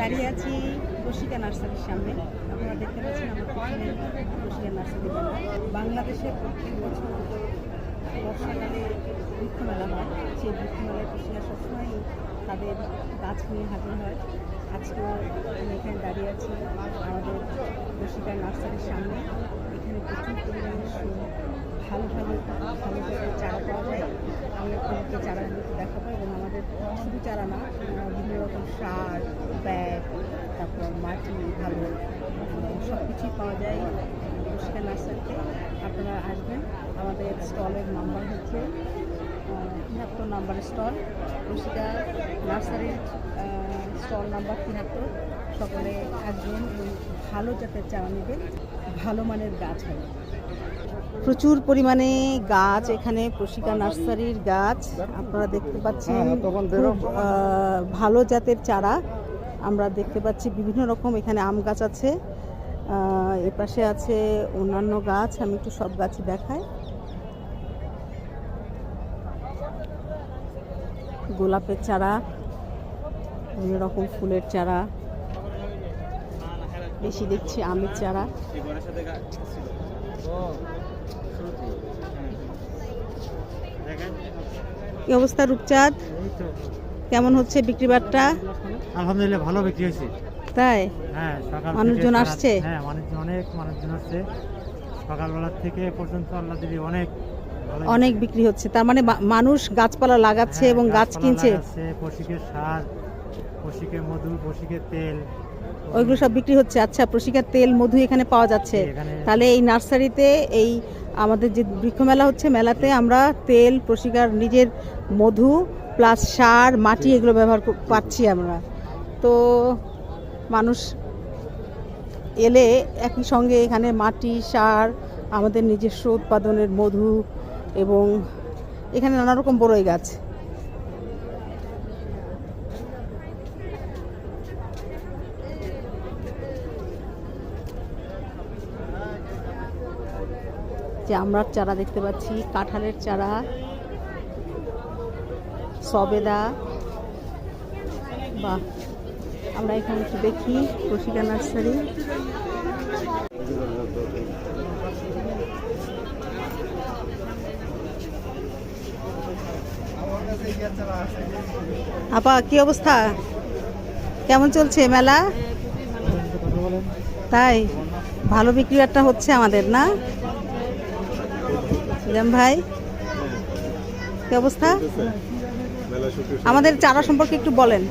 দাঁড়িয়ে আছি রসিকা নার্সারির সামনে। আপনারা দেখতে পাচ্ছেন আমার পিছনে রসিকা নার্সারি মেলা। বাংলাদেশে প্রত্যেক বছর বর্ষাকালে বৃক্ষমেলা হয়। সেই বৃক্ষমেলায় কৃষিরা সবসময় তাদের গাছ নিয়ে হাজির হয়। আজকেও আমি এখানে দাঁড়িয়ে আছি আমাদের রসিকা নার্সারির সামনে। এখানে প্রচুর পরিমাণে ভালো জাতের চারা পাওয়া যায়। আমি আপনাদেরকে চারাগুলোকে দেখাবো এবং আমাদের শুধু চারা না, বিভিন্ন রকম সার, ব্যাগ, তারপর মাটি, ভালো সব কিছুই পাওয়া যায় রসিকা নার্সারিতে। আপনারা আসবেন। আমাদের স্টলের নাম্বার হচ্ছে 73 নাম্বারের স্টল, রসিকা নার্সারির স্টল নাম্বার 73। সকলে আসবেন এবং ভালো জাতের চারা নেবেন, ভালো মানের গাছ হবে। প্রচুর পরিমাণে গাছ এখানে রসিকা নার্সারির গাছ আপনারা দেখতে পাচ্ছেন। খুব ভালো জাতের চারা আমরা দেখতে পাচ্ছি। বিভিন্ন রকম এখানে আম গাছ আছে, এপাশে আছে অন্যান্য গাছ। আমি একটু সব গাছই দেখাই। গোলাপের চারা, বিভিন্ন রকম ফুলের চারা, বেশি দেখছি আমের চারা। কি অবস্থা রূপচাঁদ? কেমন হচ্ছে বিক্রি বাট্টা? আলহামদুলিল্লাহ ভালো বিক্রি হয়েছে। তাই? হ্যাঁ, মানুষজন আসছে? হ্যাঁ, অনেক মানুষজন আসছে। সকালবেলা থেকে পর্যন্ত আল্লাহ দিদি অনেক বিক্রি হচ্ছে। তার মানে মানুষ গাছপালা লাগাচ্ছে এবং গাছ কিনছে। প্রশিকের সার, প্রশিকের মধু, প্রশিকের তেল, ওইগুলো সব বিক্রি হচ্ছে। আচ্ছা, প্রশিকার তেল, মধু এখানে পাওয়া যাচ্ছে। তাহলে এই নার্সারিতে এই আমাদের যে বৃক্ষমেলা হচ্ছে, মেলাতে আমরা তেল, প্রশিকার, নিজের মধু প্লাস সার, মাটি এগুলো ব্যবহার পাচ্ছি আমরা। তো মানুষ এলে একই সঙ্গে এখানে মাটি, সার, আমাদের নিজস্ব উৎপাদনের মধু এবং এখানে নানা রকম বড়ই গাছ। যে আমরা চারা দেখতে পাচ্ছি, কাঁঠালের চারা, সবেদা। বাহ, আমরা এখানে একটু দেখি রসিকা নার্সারি। আপা, কি অবস্থা? কেমন চলছে মেলা? তাই ভালো বিক্রি একটা হচ্ছে আমাদের, না ভাই? কি অবস্থা? আমাদের চারা সম্পর্কে একটু বলেন।